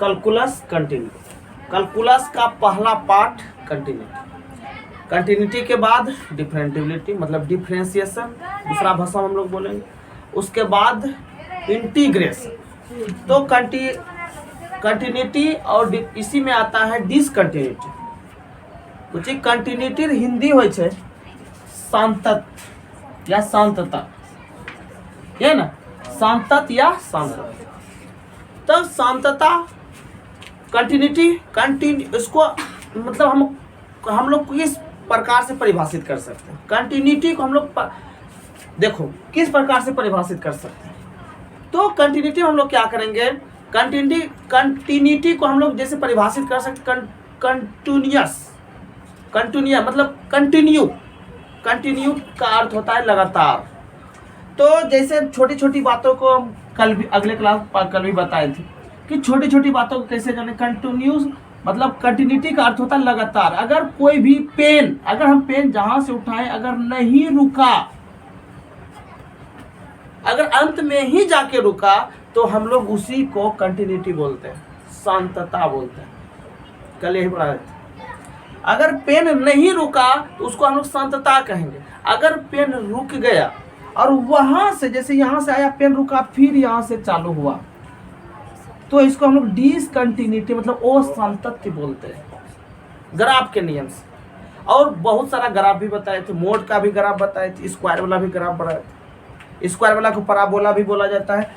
Calculus continuity. Calculus का पहला part continuity, continuity के बाद डिफरेंटिबिलिटी मतलब डिफरेंशिएशन, दूसरा भाषा में हम लोग बोलेंगे। उसके बाद इंटीग्रेशन। तो कंटिन्यूटी और इसी में आता है डिसकंटिन्यूटी। कुछ कंटिन्यूटी हिंदी हो शांतत या शांतता, ये ना शांतत या शांतता। तो शांतता कंटिन्यूटी इसको मतलब हम लोग किस प्रकार से परिभाषित कर सकते हैं? कंटिन्यूटी को हम लोग देखो किस प्रकार से परिभाषित कर सकते हैं। तो कंटिन्यूटी में हम लोग क्या करेंगे, कंटिन्यूटी को हम लोग जैसे परिभाषित कर सकते कंटिन्यूस मतलब कंटिन्यू का अर्थ होता है लगातार। तो जैसे छोटी छोटी बातों को हम कल भी अगले क्लास कल भी बताए थे कि छोटी छोटी बातों को कैसे जाने। कंटिन्यूस मतलब कंटिन्यूटी का अर्थ होता है लगातार। अगर कोई भी पेन, अगर हम पेन जहां से उठाएं अगर नहीं रुका, अगर अंत में ही जाके रुका, तो हम लोग उसी को कंटिन्यूटी बोलते हैं, शांतता बोलते हैं। कल यही पढ़ा था। अगर पेन नहीं रुका तो उसको हम लोग शांतता कहेंगे। अगर पेन रुक गया और वहां से जैसे यहां से आया पेन रुका फिर यहां से चालू हुआ, तो इसको हम लोग डिसकंटिन्यूटी मतलब अशांतत्य बोलते हैं, ग्राफ के नियम से। और बहुत सारा ग्राफ भी बताए थे, मोड का भी ग्राफ बताए थे, स्क्वायर वाला भी ग्राफ बताए थे। स्क्वायर वाला को पराबोला भी बोला जाता है,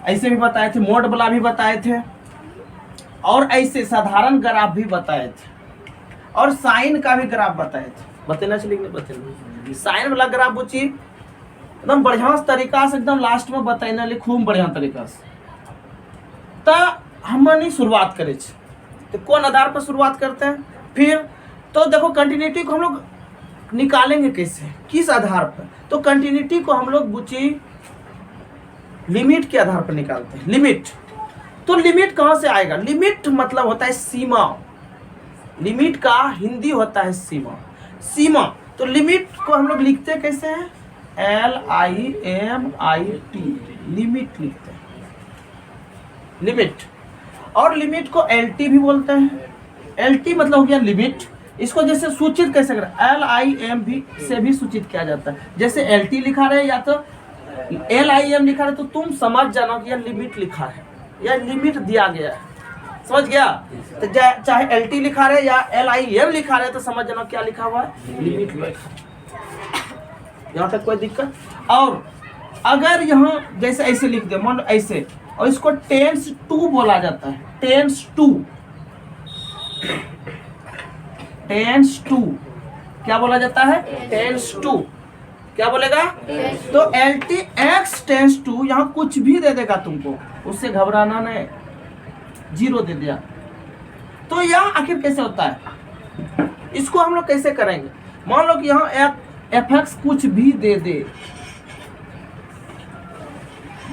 ऐसे भी बताए थे। मोड वाला भी बताए थे और ऐसे साधारण ग्राफ भी बताए थे और साइन का भी ग्राफ बताए थे। बतेना चलिए बतेना साइन वाला ग्राफ बुची एकदम बढ़िया तरीका से एकदम लास्ट में बताना खूब बढ़िया तरीका से। तो हमने शुरुआत करे तो कौन आधार पर शुरुआत करते हैं फिर? तो देखो कंटिन्यूटी को हम लोग निकालेंगे कैसे, किस आधार पर? तो कंटिन्यूटी को हम लोग बुची लिमिट के आधार पर निकालते हैं। लिमिट, तो लिमिट कहां से आएगा? लिमिट मतलब होता है सीमा। लिमिट का हिंदी होता है सीमा। सीमा, तो लिमिट को हम लोग लिखते हैं कैसे हैं? LIMIT, लिमिट लिखते हैं, लिमिट। और लिमिट को LT भी बोलते हैं। LT मतलब हो गया लिमिट। इसको जैसे सूचित कैसे करें? LIM भी से भी सूचित किया जाता है। जैसे LT लिखा रहे या तो LIM लिखा रहे, तो तुम समझ जाना कि यह लिमिट लिखा है, यह लिमिट दिया गया है। समझ गया? तो चाहे LT लिखा रहे या LIM लिखा रहे, तो समझ जाना क्या लिखा हुआ है, लिमिट लिखा है। यहाँ तक कोई दिक्कत? और अगर यहाँ जैसे ऐसे लिख दे, मान लो ऐसे, और इसको टेंस टू बोला जाता है। टेंस टू क्या बोला जाता है? टेंस टू क्या बोलेगा? तो LTX टेंस टू, यहाँ कुछ भी दे देगा तुमको, उससे घबराना नहीं, 0 दे दिया। तो यह आखिर कैसे होता है? इसको हम लोग कैसे करेंगे? मान लो कि यहाँ FX कुछ भी दे दे,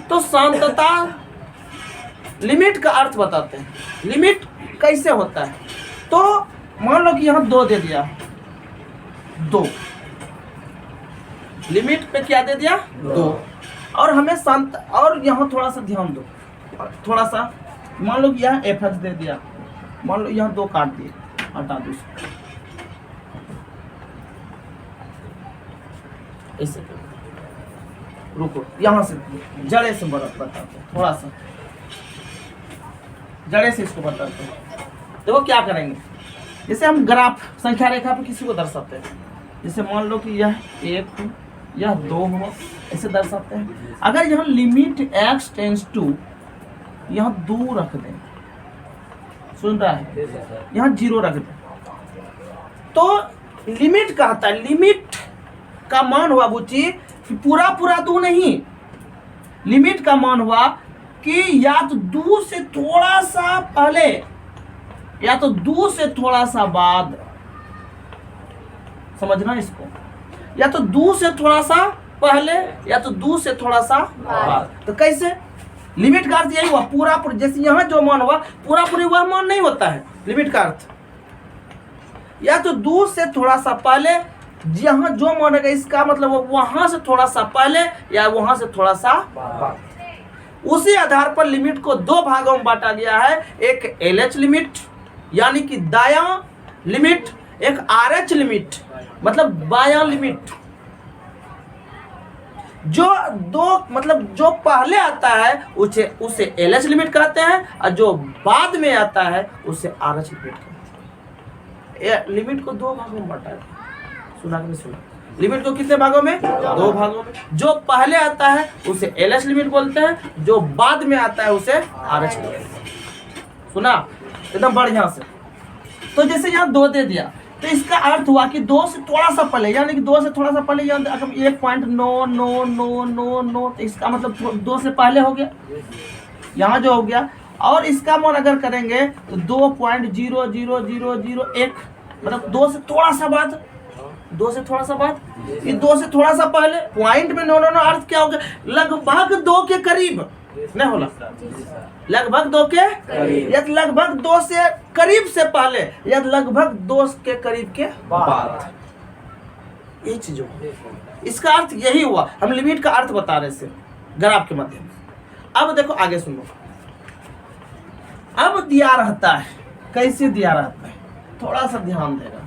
तो शांतता लिमिट का अर्थ बताते हैं। लिमिट कैसे होता है? तो मान लो कि यहाँ 2 दे दिया, 2 लिमिट पे क्या दे दिया? 2। और हमें शांत, और यहाँ थोड़ा सा ध्यान दो, थोड़ा सा। मान लो कि यहाँ FX दे दिया, मान लो यहाँ 2 काट दिए, हटा दो ऐसे। रुको, यहाँ से जड़े से बताते हैं, थोड़ा सा जड़े से इसको बताते हैं। देखो क्या करेंगे, जैसे हम ग्राफ संख्या रेखा पे किसी को दर्शाते हैं, जैसे मान लो कि यह 1 यह 2 हो, ऐसे दर्शाते हैं। अगर यहाँ लिमिट x टेंस टू यहाँ 2 रख दें, सुन रहा है, यहाँ 0 रख दें, तो लिमिट कहता है। लिमिट का मान हुआ बुच्ची कि पूरा 2 नहीं, लिमिट का मान हुआ कि या तो 2 से थोड़ा सा पहले या तो 2 से थोड़ा सा बाद, समझना इसको, या तो 2 से थोड़ा सा पहले या तो 2 से थोड़ा सा बाद। तो कैसे? लिमिट का अर्थ यही हुआ पूरा, जैसे यहाँ जो मान हुआ पूरा वह मान नहीं होता है। लिमिट का अर्थ या तो 2 से थोड़ा सा पहले, यहाँ जो मान है इसका मतलब वहां से थोड़ा सा पहले या वहां से थोड़ा सा बाद। उसी आधार पर लिमिट को दो भागों में बांटा गया है, एक LH लिमिट यानी कि दायां लिमिट, एक RH लिमिट मतलब बायां लिमिट। जो दो मतलब जो पहले आता है उसे LH लिमिट कहते हैं और जो बाद में आता है उसे RH लिमिट कहते हैं। लिमिट को दो भागों में बांटा है, सुना कि नहीं सुना? लिमिट को कितने भागों में? दो भागों में। जो पहले आता है उसे LH लिमिट बोलते हैं, जो बाद में आता है उसे RH लिमिट। सुना एकदम बढ़िया से। तो जैसे यहाँ 2 दे दिया तो इसका अर्थ हुआ कि 2 से थोड़ा सा पहले, यानी कि 2 से थोड़ा सा पहले अगर 1.99999 तो इसका मतलब 2 से पहले हो गया, यहाँ जो हो गया। और इसका मान अगर करेंगे तो 2.00001 मतलब 2 से थोड़ा सा बाद, 2 से थोड़ा सा बाद, ये 2 से थोड़ा सा पहले। पॉइंट में 9 अर्थ क्या हो गया? लगभग 2 के करीब नहीं होला, लगभग 2 के या लगभग 2 से करीब से पहले या लगभग 2 के करीब के बाद, ये चीज हो। इसका अर्थ यही हुआ। हम लिमिट का अर्थ बता रहे थे ग्राफ के माध्यम से। अब देखो आगे सुनो। अब दिया रहता है, कैसे दिया रहता है थोड़ा सा ध्यान देगा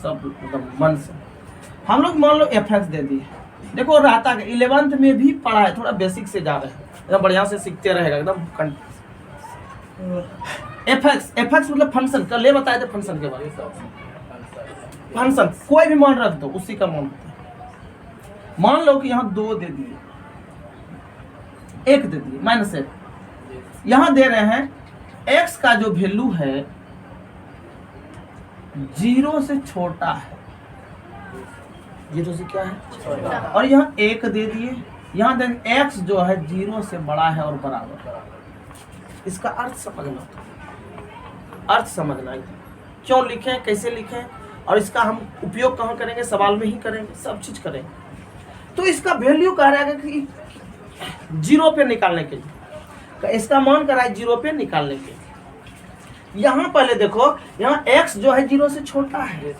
सब मतलब मन से। हम लोग मान लो fx दे दिए, देखो रहता है 11th में भी पढ़ा है, थोड़ा बेसिक से जा रहे हैं, एकदम बढ़िया से सीखते रहेगा एकदम। fx मतलब फंक्शन, कल ले बताए थे फंक्शन के बारे में। फंक्शन कोई भी मान रख दो, उसी का मान होता है। मान लो कि यहाँ 2 दे दिए, 1 दे दिए -1, यहाँ दे रहे हैं x का जो वैल्यू है 0 से छोटा है, 0 से क्या है छोटा। और यहाँ 1 दे दिए, यहाँ देंगे x जो है 0 से बड़ा है और बराबर। इसका अर्थ समझना, अर्थ समझना क्यों लिखें, कैसे लिखें और इसका हम उपयोग कहाँ करेंगे, सवाल में ही करेंगे, सब चीज करेंगे। तो इसका वैल्यू कह रहा है कि 0 पे निकालने के लिए, इसका मान कर रहा है 0 पे निकालने के लिए। यहाँ पहले देखो, यहाँ x जो है 0 से छोटा है,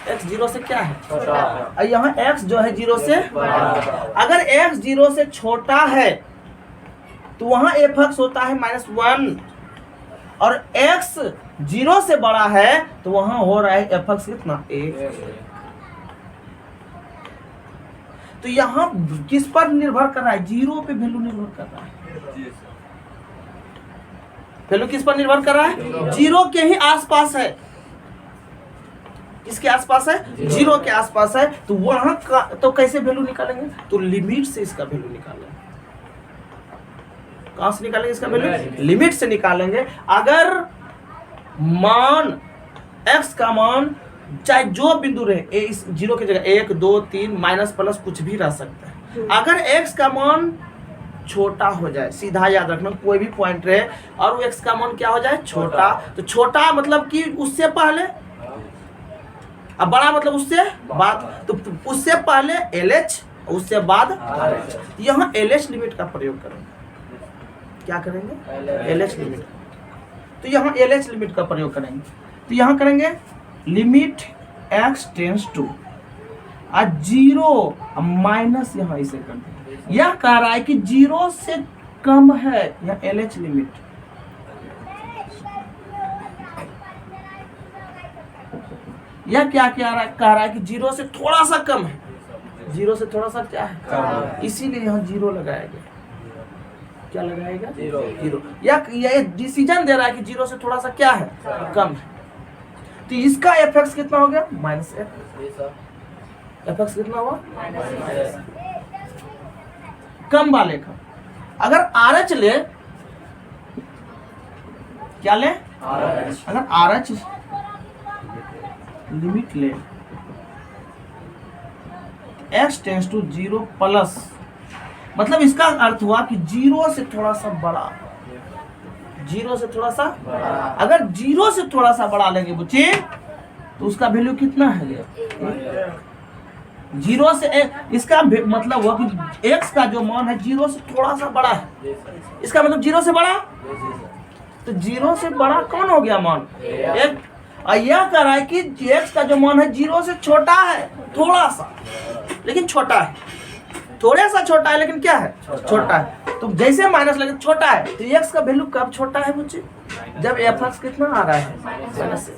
x 0 से क्या है छोटा है, और यहाँ x जो है 0 से अगर x 0 से छोटा है तो वहाँ fx होता है -1 और x 0 से बड़ा है तो वहाँ हो रहा है fx कितना 1। तो यहाँ किस पर निर्भर कर रहा है? 0 पे वैल्यू निर्भर कर रहा है। वैल्यू किस पर निर्भर कर रहा है? 0 के ही आसपास है। किसके आसपास है? 0 के आसपास है। तो वहां का तो कैसे वैल्यू निकालेंगे? तो लिमिट से इसका वैल्यू निकालेंगे। कहां से निकालेंगे इसका वैल्यू? लिमिट से निकालेंगे। अगर मान x का मान चाहे जो बिंदु रहे, इस 0 की जगह 1 2 3 माइनस प्लस कुछ भी रह सकता है। अगर x का मान छोटा हो जाए, सीधा याद रखना, कोई भी पॉइंट रहे और वो x का मान क्या हो जाए छोटा, तो छोटा मतलब कि उससे पहले, अब बड़ा मतलब उससे बाद, तो उससे पहले LH उससे बाद RH। यहाँ LH लिमिट का प्रयोग करेंगे। क्या करेंगे? LH limit. तो यहाँ LH लिमिट का प्रयोग करेंगे। तो यहाँ करेंगे limit x tends to 0 minus, यहाँ इसे कर देंगे। यह कह रहा है कि 0 से कम है, यह LH लिमिट। यह क्या कह रहा है कि 0 से थोड़ा सा कम है, 0 से थोड़ा सा क्या है, इसीलिए यहाँ 0 लगाया गया। क्या लगाएगा? 0। यह डिसीजन दे रहा है कि 0 से थोड़ा सा क्या है कम है। तो इसका fx कितना हो गया? -1। fx कितना हुआ? कम वाले का। अगर RH ले, क्या ले? अगर RH लिमिट ले x टेंड्स टू 0 प्लस, मतलब इसका अर्थ हुआ कि 0 से थोड़ा सा बड़ा, 0 से थोड़ा सा बड़ा। अगर 0 से थोड़ा सा बड़ा लेंगे बच्चे तो उसका वैल्यू कितना है? 0 से इसका मतलब हुआ कि x का जो मान है 0 से थोड़ा सा बड़ा है। इसका मतलब 0 से बड़ा, तो 0 से बड़ा कौन हो गया मान? एक। और यह कह रहा है कि x का जो मान है 0 से छोटा है, थोड़ा सा, लेकिन छोटा है। थोड़ा सा छोटा है लेकिन क्या है, छोटा है। तो जैसे माइनस लेकिन छोटा है, तो x का वैल्यू कब छोटा है बच्चे, जब f(x) कितना आ रहा है, माइनस।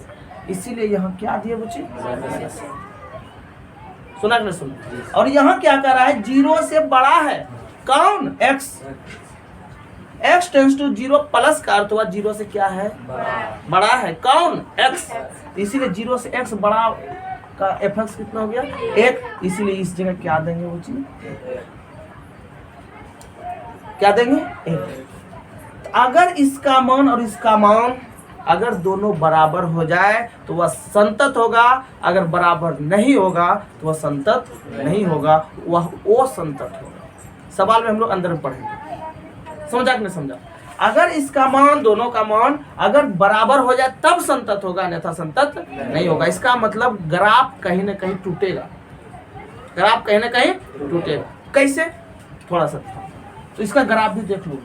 इसीलिए यहाँ क्या दिए बच्चे, माइनस। सुना कि नहीं सुना। और यहाँ क्या कर रहा है, 0 से बड़ा है कौन, x। x tends to 0 plus का अर्थ हुआ 0 से क्या है, बड़ा है कौन, x। इसीलिए 0 से x बड़ा का f(x) कितना हो गया, 1। इसीलिए इस जगह क्या देंगे वो चीज, क्या देंगे, 1। अगर इसका मान और इसका मान अगर दोनों बराबर हो जाए तो वह संतत होगा, अगर बराबर नहीं होगा तो वह संतत नहीं होगा, वह असंतत होगा। सवाल में हम लोग अंदर में पढ़ेंगे, समझा कि नहीं समझा। अगर इसका मान, दोनों का मान अगर बराबर हो जाए तब संतत होगा, अन्यथा संतत नहीं होगा। इसका मतलब ग्राफ कहीं ना कहीं टूटेगा, ग्राफ कहीं ना कहीं टूटेगा। कैसे, थोड़ा सा तो इसका ग्राफ भी देख लो।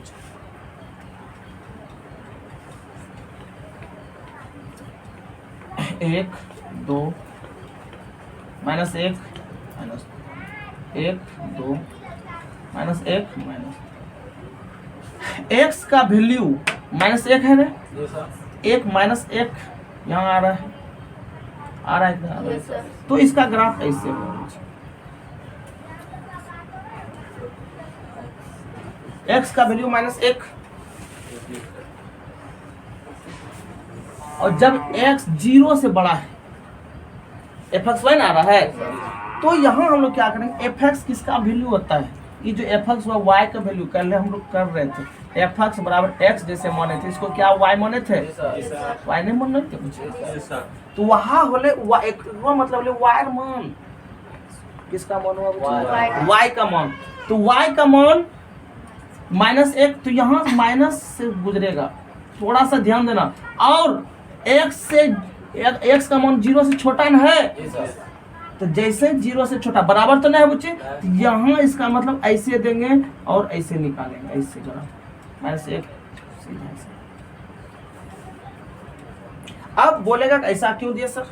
1 2 -1 -1 2 -1 x का वैल्यू -1 है ना, 1 -1 यहाँ आ रहा है, तो इसका ग्राफ ऐसे होगा। x का वैल्यू -1 और जब x 0 से बड़ा है, f(x) आ रहा है, तो यहाँ हम लोग क्या करेंगे, f(x) किसका वैल्यू होता है, ये जो f(x) हुआ y का वैल्यू, पहले हम लोग कर रहे थे f(x) बराबर x जैसे माने थे, इसको क्या y माने थे, y नहीं माने थे। तो वहाँ होले मतलब y मान, किसका मान हुआ, y का मान। तो y का मान -1, तो यहाँ माइनस से गुजरेगा, थोड़ा सा ध्यान देना। और x का मान 0 से छोटा न है, तो जैसे 0 से छोटा बराबर तो नहीं है बच्चे, तो यहाँ इसका मतलब ऐसे देंगे और ऐसे निकालेंगे, ऐसे जरा -1 सीधा ऐसे। अब बोलेगा ऐसा क्यों दिया सर,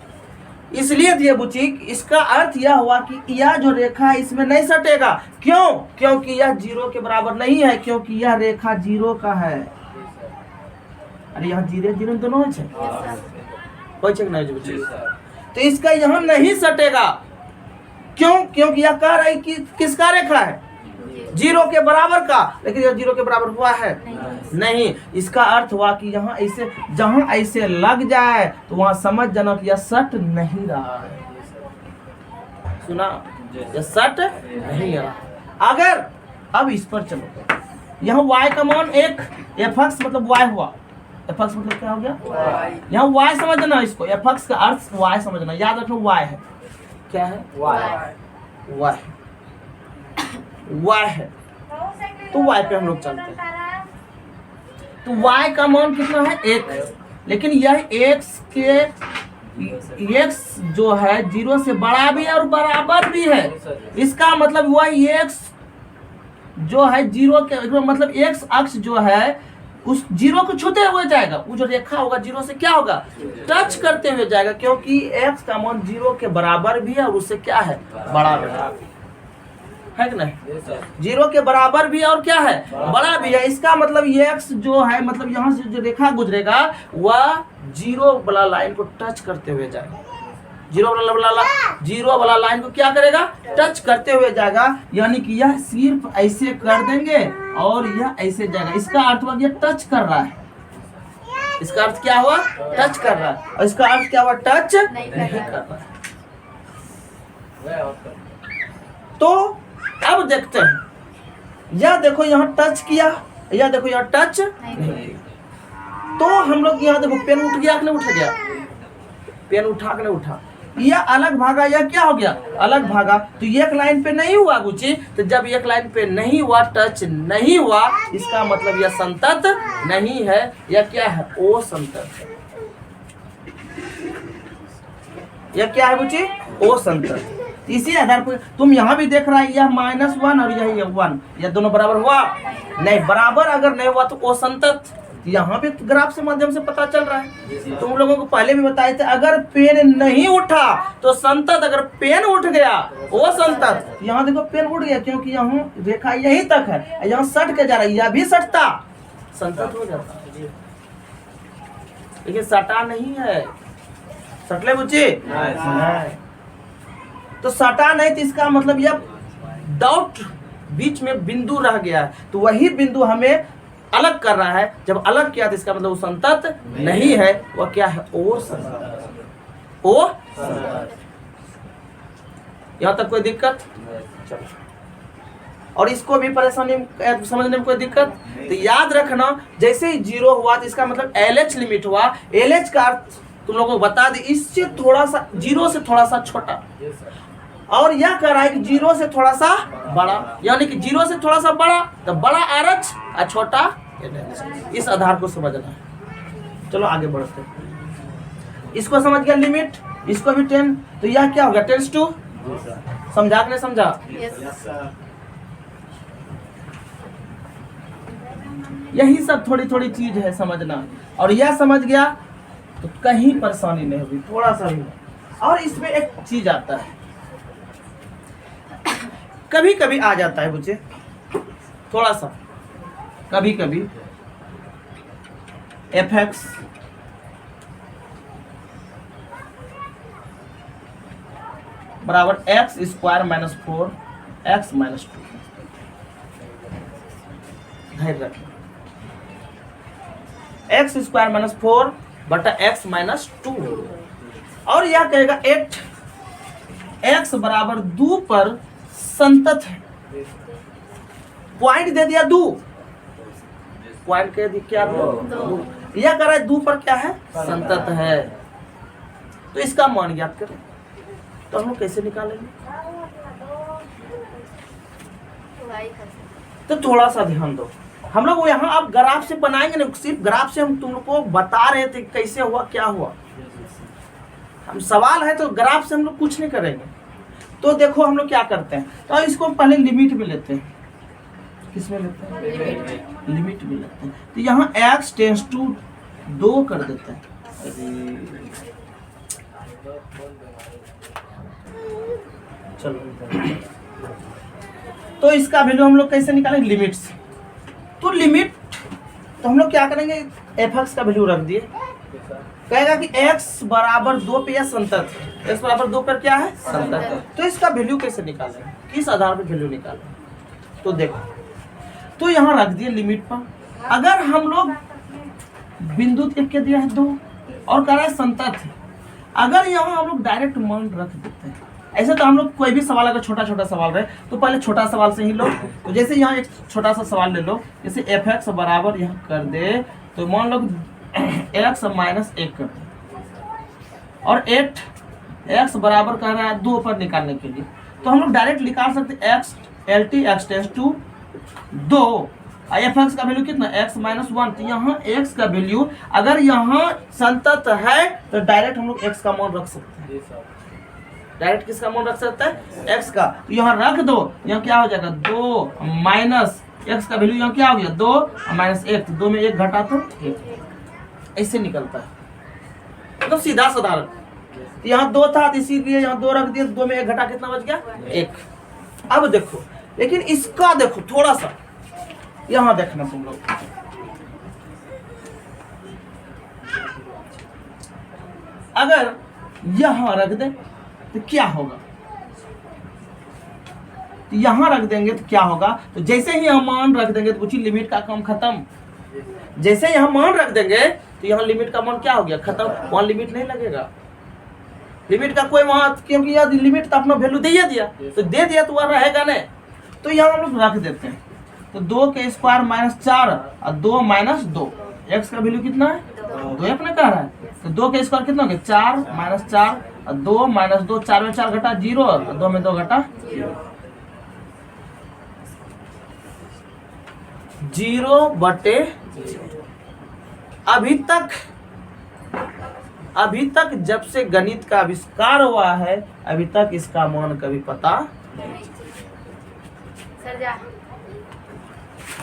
इसलिए दिए बुची, इसका अर्थ यह हुआ कि यह जो रेखा है इसमें नहीं सटेगा। क्यों, क्योंकि यह 0 के बराबर नहीं है, क्योंकि यह रेखा 0 का है। अरे यहाँ 0 दोनों है, तो इसका यहाँ नहीं सटेगा। क्यों, क्योंकि यह कह रहा है कि किसका रेखा है, 0 के बराबर का, लेकिन यह 0 के बराबर हुआ है नहीं। इसका अर्थ हुआ कि यहाँ ऐसे, जहाँ ऐसे लग जाए तो वहां समझ जाना कि यह सट नहीं रहा है। सुना, यह सट नहीं रहा। अगर अब इस पर चलो, यहाँ y का मान 1, f(x) मतलब y हुआ, f(x) मतलब क्या हो गया, यहाँ y समझना, इसको f(x) का अर्थ y समझना, याद रखना y है, क्या है, y है। तो y पे हम लोग चलते हैं, तो y का मान कितना है, 1। लेकिन यह x जो है 0 से बड़ा भी है और बराबर भी है। इसका मतलब वह x जो है 0 के मतलब x अक्ष जो है उस 0 को छूते हुए जाएगा, वो जो रेखा होगा 0 से क्या होगा, टच करते हुए जाएगा, क्योंकि x का मान 0 के बराबर भी है और उससे क्या है, बड़ा भी है कि नहीं, 0 के बराबर भी है और क्या है, बड़ा भी है। इसका मतलब ये x जो है, मतलब यहाँ से जो रेखा गुजरेगा वह 0 वाला लाइन को टच करते हुए जाएगा, 0 वाला लाइन को क्या करेगा, टच करते हुए जाएगा। यानी कि यह सिर्फ ऐसे कर देंगे और यह ऐसे जाएगा। इसका अर्थ हुआ यह टच कर रहा है, इसका अर्थ क्या हुआ, टच कर रहा है, और इसका अर्थ क्या हुआ, टच नहीं कर रहा है। तो अब देखते हैं, यह देखो यहाँ टच किया, यह देखो यहाँ टच नहीं। तो हम लोग यहाँ देखो पेन उठ गया कि नहीं उठ गया, पेन उठा कि नहीं उठा, यह अलग भागा, यह क्या हो गया, अलग भागा। तो एक लाइन पे नहीं हुआ गुची, तो जब एक लाइन पे नहीं हुआ, टच नहीं हुआ, इसका मतलब यह संतत नहीं है, यह क्या है, ओ संतत है। यह क्या है गुची, ओ संतत। इसी आधार पर तुम यहाँ भी देख रहा है, यह -1 और यह 1, यह दोनों बराबर हुआ नहीं, बराबर अगर नहीं हुआ तो ओ संतत। यहाँ पे ग्राफ से माध्यम से पता चल रहा है। तुम लोगों को पहले भी बताए थे, अगर पेन नहीं उठा तो संतत, अगर पेन उठ गया वो संतत। यहाँ देखो पेन उठ गया क्योंकि यहाँ रेखा यहीं तक है, यहाँ सट के जा रहा है, यह भी सटता संतत हो जाता, लेकिन सटा नहीं है। सटले बुच्ची तो सटा नहीं, तो इसका मतलब यह डाउट बीच में बिंदु रह गया है, तो वही बिंदु हमें अलग कर रहा है। जब अलग किया तो इसका मतलब वो संतत नहीं है, वह क्या है, ओ संतत। ओ यहां तक कोई दिक्कत? चलो, और इसको भी परेशानी समझने में कोई दिक्कत? तो याद रखना, जैसे ही 0 हुआ तो इसका मतलब LH लिमिट हुआ। LH का अर्थ तुम लोगों को बता दे, इससे थोड़ा सा 0 से थोड़ा सा छोटा, और यह कह रहा है कि 0 से थोड़ा सा बड़ा, यानी कि 0 से थोड़ा सा बड़ा, तो बड़ा RH और छोटा LH। इस आधार को समझना है। चलो आगे बढ़ते हैं। इसको समझ गया लिमिट, इसको भी 10, तो यह क्या होगा, टेंस टू, समझा कि नहीं समझा? यही सब थोड़ी थोड़ी चीज है समझना, और यह समझ गया तो कहीं परेशानी नहीं होगी, थोड़ा सा भी। और इसमें एक चीज आता है, कभी कभी आ जाता है मुझे थोड़ा सा, कभी कभी fx बराबर x square minus 4 x minus 2। धैर्य रखना, x स्क्वायर माइनस 4 बटा x माइनस 2, और यह कहेगा 8 x बराबर 2 पर संतत है। पॉइंट दे दिया 2, पॉइंट कह दी क्या, 2। यह कह रहा है 2 पर क्या है, संतत है। तो इसका मान ज्ञात करें, तो हम लोग कैसे निकालेंगे? तो थोड़ा सा ध्यान दो, हम लोग यहाँ अब ग्राफ से बनाएंगे ना, सिर्फ ग्राफ से हम तुम लोग को बता रहे थे कैसे हुआ क्या हुआ। हम सवाल है तो ग्राफ से हम लोग कुछ नहीं करेंगे। तो देखो हम लोग क्या करते हैं, तो इसको पहले लिमिट में लेते हैं। किसमें लेते हैं? लिमिट में लेते हैं। तो यहाँ x टेंस टू 2 कर देते हैं। चलो, तो इसका वैल्यू हम लोग कैसे निकालेंगे, लिमिट से। तो लिमिट, तो हम लोग क्या करेंगे, fx का वैल्यू रख दिए, कहेगा कि x बराबर 2 पे यह संतत है, x बराबर 2 पर क्या है, संतत है। तो इसका वैल्यू कैसे निकालेंगे, किस आधार पर वैल्यू निकालेंगे? तो देखो, तो यहाँ रख दिए लिमिट पर। अगर हम लोग बिंदु देख के दिया है 2 और कह रहा है संतत है, अगर यहाँ हम लोग डायरेक्ट मान रख देते हैं, ऐसे तो हम लोग कोई भी सवाल अगर छोटा छोटा सवाल रहे तो पहले छोटा सवाल से ही लो। तो जैसे यहाँ एक छोटा सा सवाल ले लो, जैसे fx बराबर यहाँ कर दे, तो मान लो x माइनस 1 कर दे, और 8x बराबर कर रहा है 2 पर निकालने के लिए, तो हम लोग डायरेक्ट निकाल सकते x LT x tends to 2, fx का वैल्यू कितना, x माइनस 1। तो यहाँ x का वैल्यू अगर यहाँ संतत है तो डायरेक्ट हम लोग x का मान रख सकते हैं। डायरेक्ट किसका मान रख सकता है, x का। तो यहाँ रख दो, यहाँ क्या हो जाएगा, 2 माइनस x का वैल्यू यहाँ क्या हो गया, 2 माइनस 1, तो 2 में 1 घटा तो 1, ऐसे निकलता है। तो सीधा साधारण, तो यहाँ 2 था इसीलिए यहाँ 2 रख दिया, 2 में 1 घटा कितना बच गया, 1। अब देखो, लेकिन इसका देखो थोड़ा सा, यहाँ देखना तुम लोग, अगर यहाँ रख दे तो क्या होगा, तो यहाँ रख देंगे तो क्या होगा, तो जैसे ही यहाँ मान रख देंगे तो पूछिए लिमिट का काम खत्म। जैसे यहाँ मान रख देंगे तो यहाँ लिमिट का मान क्या हो गया, खत्म। वहाँ लिमिट नहीं लगेगा, लिमिट का कोई वहाँ, क्योंकि यह लिमिट तो अपना वैल्यू दे दिया, तो दे दिया तो वह रहेगा नहीं। तो यहाँ हम लोग रख देते हैं, तो 2 के स्क्वायर माइनस 4 और 2 माइनस 2, x का वैल्यू कितना है, 2 अपने कह रहा है, तो 2 के स्क्वायर कितना हो गया, 4 माइनस 4 और 2 माइनस 2, 4 में 4 घटा 0 और 2 में 2 घटा 0 बटे 0। अभी तक जब से गणित का आविष्कार हुआ है, अभी तक इसका मान कभी पता नहीं।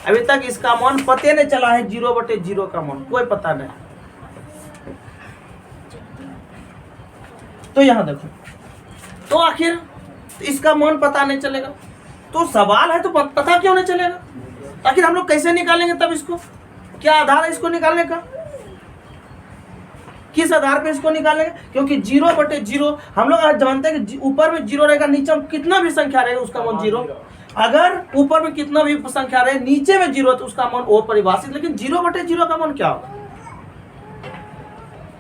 अभी तक इसका मान पते नहीं चला है, 0/0 का मान कोई पता नहीं। तो यहां देखो, तो आखिर इसका मान पता नहीं चलेगा, तो सवाल है तो पता क्यों नहीं चलेगा? आखिर हम लोग कैसे निकालेंगे तब इसको? क्या आधार है इसको निकालने का? किस आधार पे इसको निकालेंगे? क्योंकि 0/0 हम लोग आज जानते हैं कि ऊपर में 0 रहेगा, नीचे में कितना भी संख्या रहेगा उसका मान 0। अगर ऊपर में कितना भी संख्या रहे, नीचे में 0 तो उसका मान अपरिभाषित। लेकिन 0/0 का मान क्या होगा?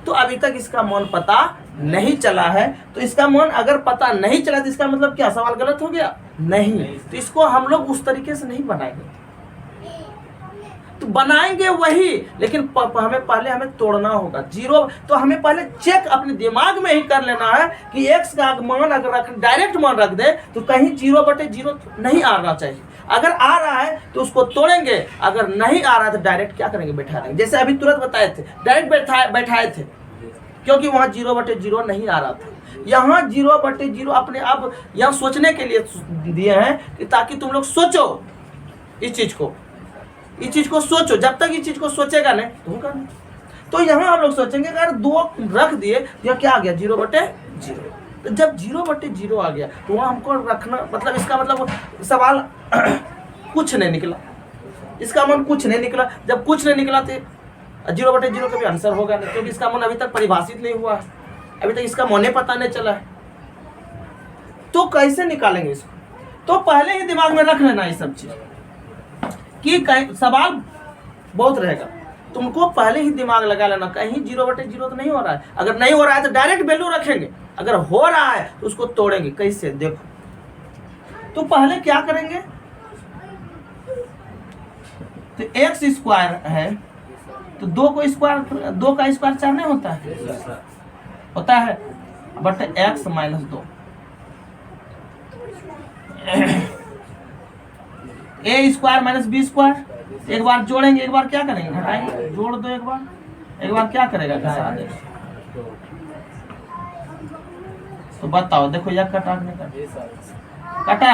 तो अभी तक इसका मान पता नहीं चला है। तो इसका मान अगर पता नहीं चला तो इसका मतलब क्या सवाल गलत हो गया? नहीं। तो इसको हम लोग उस तरीके से नहीं बनाएंगे, तो बनाएंगे वही, लेकिन हमें पहले हमें तोड़ना होगा 0। तो हमें पहले चेक अपने दिमाग में ही कर लेना है कि x का मान अगर डायरेक्ट मान रख दे तो कहीं 0/0 नहीं आना चाहिए। अगर आ रहा है तो उसको तोड़ेंगे, अगर नहीं आ रहा है तो डायरेक्ट क्या करेंगे? बैठा देंगे। जैसे अभी तुरंत बताए थे, डायरेक्ट बैठाए थे, क्योंकि वहां 0/0 नहीं आ रहा था। यहाँ 0/0 अपने आप यहाँ सोचने के लिए दिए हैं कि ताकि तुम लोग सोचो इस चीज को सोचो। जब तक इस चीज को सोचेगा नहीं तो होगा नहीं। तो यहाँ हम लोग सोचेंगे अगर 2 रख दिए तो यह क्या आ गया? 0/0। तो जब 0/0 आ गया तो वहाँ हमको रखना, मतलब इसका मतलब सवाल कुछ नहीं निकला, इसका मान कुछ नहीं निकला। जब कुछ नहीं निकला तो 0/0 का भी आंसर होगा नहीं, क्योंकि इसका मान अभी तक परिभाषित नहीं हुआ है, अभी तक इसका मान पता नहीं चला है। तो कैसे निकालेंगे इसको? तो पहले ही दिमाग में रख लेना ये सब चीज कि सवाल बहुत रहेगा, तुमको पहले ही दिमाग लगा लेना कहीं 0/0 तो नहीं हो रहा है। अगर नहीं हो रहा है तो डायरेक्ट वैल्यू रखेंगे, अगर हो रहा है तो उसको तोड़ेंगे। कैसे? देखो, तो पहले क्या करेंगे, तो x² है तो 2 का स्क्वायर 4 नहीं होता है? होता है, बट x - 2 a² - b²। एक बार जोड़ेंगे, एक बार क्या करेंगे? घटाएंगे। जोड़ दो, एक बार क्या करेगा? घटा देगा। तो बताओ, देखो यह कटा नहीं कटा।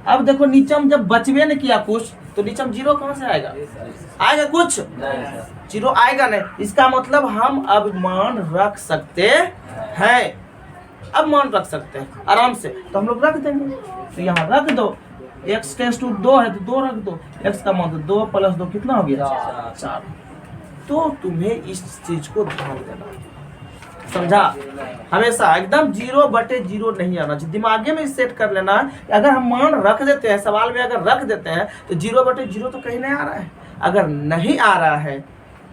अब देखो नीचे में जब बचवे ने किया कुछ तो नीचे में 0 कहां से आएगा? आएगा कुछ? 0 आएगा नहीं। इसका मतलब हम अब मान रख सकते हैं, अब मान रख सकते हैं आराम से। तो हम लोग रख देंगे, तो यहाँ रख दो। x → 2 है तो 2 रख दो। x का मान 2 + 2 कितना हो गया? 4। तो तुम्हें इस चीज को ध्यान देना, समझा? हमेशा एकदम 0/0 नहीं आना चाहिए। दिमागे में सेट कर लेना है अगर हम मान रख देते हैं, सवाल में अगर रख देते हैं तो 0/0 तो कहीं नहीं आ रहा है। अगर नहीं आ रहा है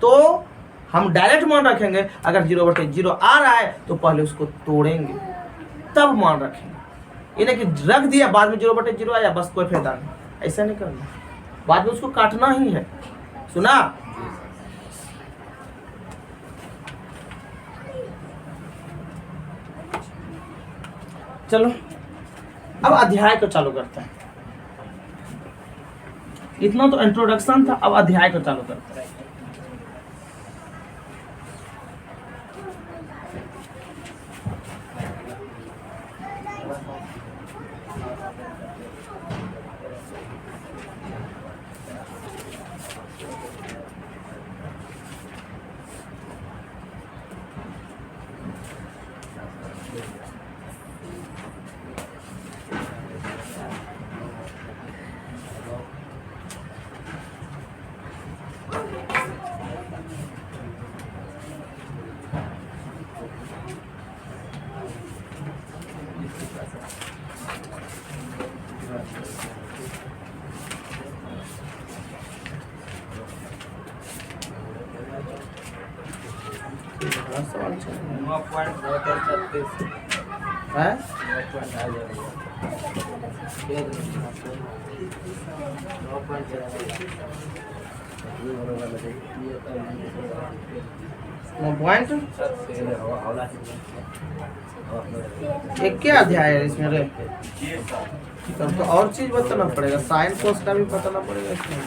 तो हम डायरेक्ट मान रखेंगे, अगर 0/0 आ रहा है तो पहले उसको तोड़ेंगे तब मान रखेंगे। इन्हें कि रख दिया बाद में 0/0 आया, बस कोई फायदा नहीं, ऐसा नहीं करना। बाद में उसको काटना ही है। सुना? चलो अब अध्याय को चालू करते हैं। इतना तो इंट्रोडक्शन था, अब अध्याय को चालू करते हैं। एक क्या अध्याय है इसमें रे? तब तो और चीज बताना पड़ेगा, साइन कोस का भी बताना पड़ेगा इसमें।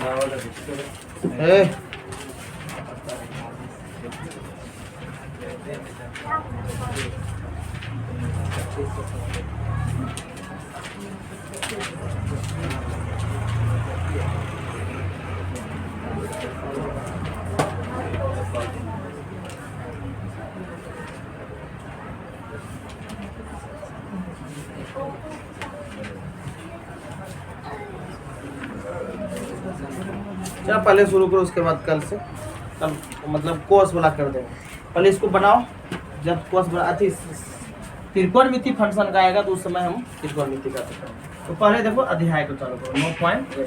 चलो पहले शुरू करो, उसके बाद कल से कल मतलब कोर्स वाला कर देंगे। पहले इसको बनाओ, जब कोर्स बना त्रिकोणमिति फंक्शन का आएगा तो उस समय हम त्रिकोणमिति का सकते हैं। तो पहले देखो अध्याय को चालू करो। 9.8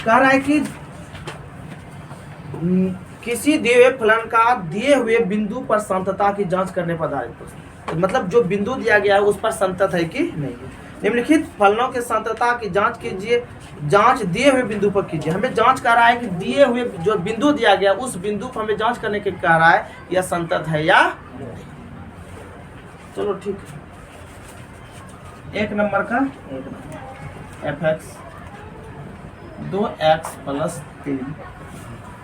कह रहा है कि किसी दिए हुए फलन का दिए हुए बिंदु पर संतता की जांच करने पर आधारित प्रश्न। मतलब जो बिंदु दिया गया है उस पर संतत है कि नहीं। निम्नलिखित फलनों के संतता की जांच कीजिए। जांच दिए हुए बिंदु पर कीजिए। हमें जांच कर रहा है कि दिए हुए जो बिंदु दिया गया उस बिंदु पर हमें जांच करने के कह रहा है यह संतत है या नहीं। चलो ठीक है, एक नंबर का fx 2x + 3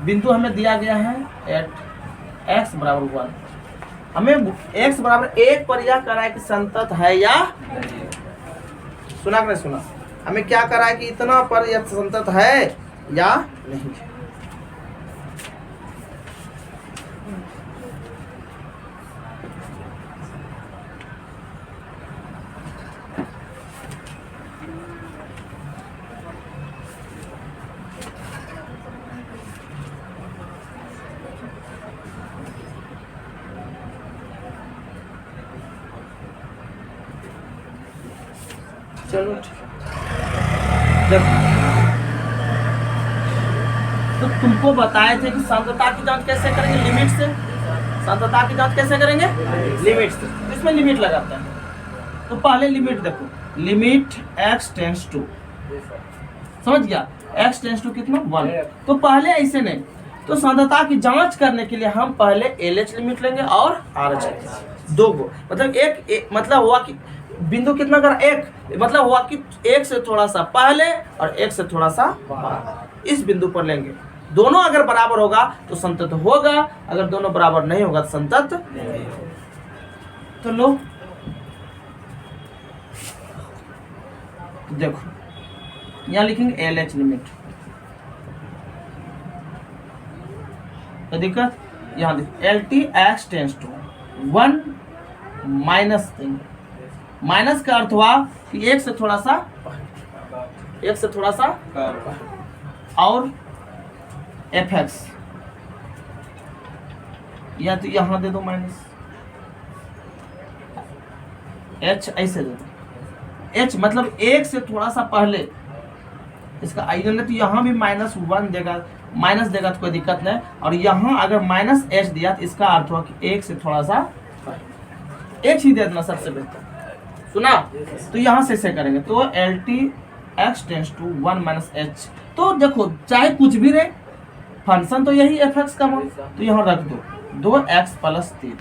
बिंदु हमें दिया गया है एट x = 1। हमें x = 1 पर यह कह रहा है कि संतत है या सुना कि नहीं सुना। हमें क्या कह रहा है कि इतना पर यह संतत है या नहीं। चलो जब तो तुमको बताए थे कि सांद्रता की जांच कैसे करेंगे, लिमिट से। सांद्रता की जांच कैसे करेंगे, लिमिट से। तो इसमें लिमिट लगाते हैं। तो पहले लिमिट देखो, लिमिट x टेंड्स टू, समझ गया, x टेंड्स टू कितना 1। तो पहले ऐसे नहीं, तो सांद्रता की जांच करने के लिए हम पहले LH लिमिट लेंगे और RH लेंगे, दो को। मतलब एक मतलब हुआ कि बिंदु कितना कर एक, मतलब हुआ कि एक से थोड़ा सा पहले और एक से थोड़ा सा बाद, इस बिंदु पर लेंगे। दोनों अगर बराबर होगा तो संतत होगा, अगर दोनों बराबर नहीं होगा तो संतत नहीं होगा। तो लो देखो यहाँ लिखेंगे LH लिमिट, तो दिक्कत यहाँ देखो LT x tends to 1 minus देंगे। माइनस का अर्थ हुआ कि एक से थोड़ा सा और fx या तो यहां दे दो माइनस, h ऐसे दे दो। h मतलब एक से थोड़ा सा पहले इसका आइगन है, तो यहाँ भी -1 देगा, माइनस देगा तो कोई दिक्कत नहीं। और यहाँ अगर -h दिया तो इसका अर्थ हुआ कि एक से थोड़ा सा h ही दे देना सबसे बेहतर, सुना। तो यहाँ से ऐसे करेंगे, तो LT x tends to 1 - h। तो देखो चाहे कुछ भी रहे, फंक्शन तो यही fx का मान, तो यहाँ रख दो 2x + 3,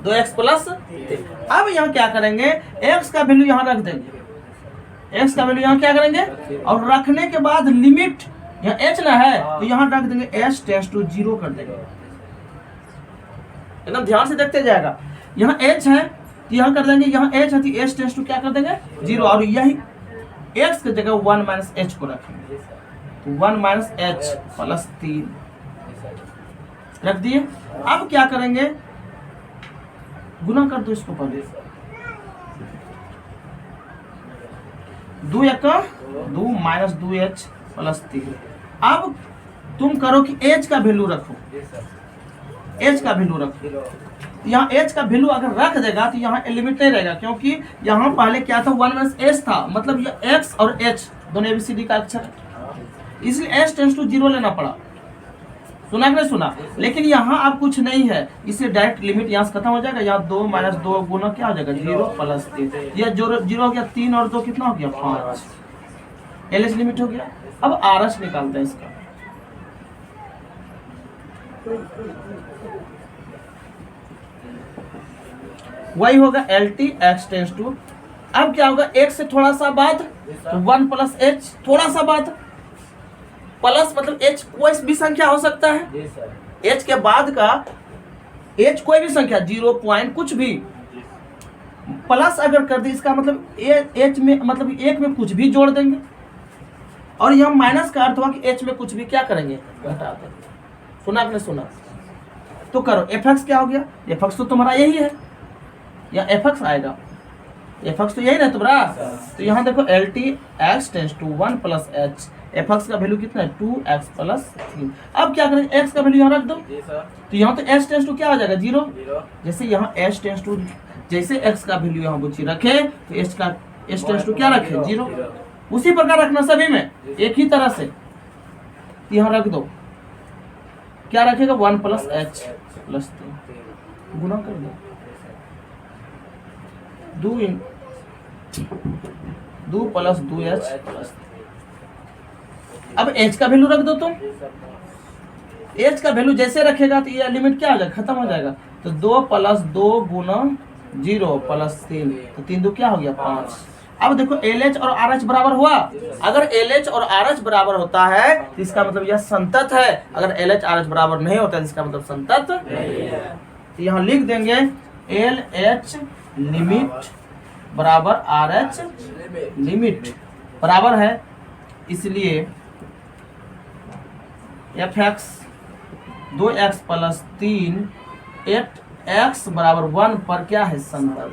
2x + 3। अब यहाँ क्या करेंगे, x का वैल्यू यहाँ रख देंगे, x का वैल्यू यहाँ क्या करेंगे, और रखने के बाद लिमिट यहाँ h ना है तो यहाँ रख देंगे h टेंड्स टू 0 कर देंगे। एकदम ध्यान से देखते जाएगा। यहाँ h है तो यहाँ कर देंगे, यहाँ h है तो h टेंड्स टू क्या कर देंगे 0, और यही x की जगह 1 - h को रखेंगे, तो 1 - h + 3 रख दिए। अब क्या करेंगे, गुना कर दो इसको पहले, 2 × 2 - 2h + 3। अब तुम करो कि h का वैल्यू रखो, h का वैल्यू रखो। यहाँ h का वैल्यू अगर रख देगा तो यहाँ लिमिट नहीं रहेगा, क्योंकि यहाँ पहले क्या था 1 - h था, मतलब ये x और h दोनों ABCD का अक्षर है, इसलिए h टेंड्स टू 0 लेना पड़ा। सुना कि नहीं सुना। लेकिन यहाँ अब कुछ नहीं है, इससे डायरेक्ट लिमिट यहाँ से खत्म हो जाएगा। यहाँ 2 - 2 गुना क्या हो जाएगा 0 + 3, यह 0 हो गया, 3 और 2 कितना हो गया 5, LH लिमिट हो गया। अब RH निकालते हैं इसका, वही होगा LT x टेंड्स टू। अब क्या होगा, एक से थोड़ा सा बाद तो 1 + h, थोड़ा सा बाद प्लस, मतलब h कोई भी संख्या हो सकता है, h के बाद का h कोई भी संख्या 0 पॉइंट कुछ भी, प्लस अगर कर दे इसका मतलब एच में, मतलब एक में कुछ भी जोड़ देंगे, और यह माइनस का अर्थ हुआ कि एच में कुछ भी क्या करेंगे, घटा देंगे। सुना आपने, सुना? तो करो, एफ एक्स क्या हो गया, एफ एक्स तो तुम्हारा यही है, या एफ एक्स आएगा, एफ एक्स तो यही ना तुम्हारा। तो यहाँ देखो L T X tends to 1 plus H, F X का वैल्यू कितना है 2x प्लस 3। अब क्या करें, x का वैल्यू यहाँ रख दो, तो यहाँ तो h टेंस टू क्या आ जाएगा 0। जैसे यहाँ h टेंस टू, जैसे x का वैल्यू यहाँ बच्ची रखे तो h टेंस टू क्या रखे 0। उसी प्रकार रखना सभी में एक ही तरह से, तो यहाँ रख दो, क्या रखेगा 1 प्लस एच प्लस 3, गुना कर दो, 2 प्लस 2h प्लस। अब h का वैल्यू रख दो तुम, h का वैल्यू जैसे रखेगा तो ये लिमिट क्या आ जाएगा, खत्म हो जाएगा। तो 2 प्लस 2 गुना 0 प्लस 3, तो 3 2 क्या हो गया 5। अब देखो LH और RH बराबर हुआ, अगर LH और RH बराबर होता है तो इसका मतलब यह संतत है, अगर LH RH बराबर नहीं होता है तो इसका मतलब संतत नहीं है। तो यहाँ लिख देंगे LH लिमिट बराबर RH लिमिट बराबर है, इसलिए F x 2x plus 3 8x बराबर 1 पर क्या है, संतत।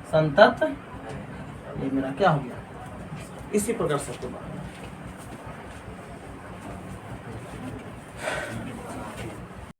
संतत ये मेरा क्या हो गया, इसी प्रकार से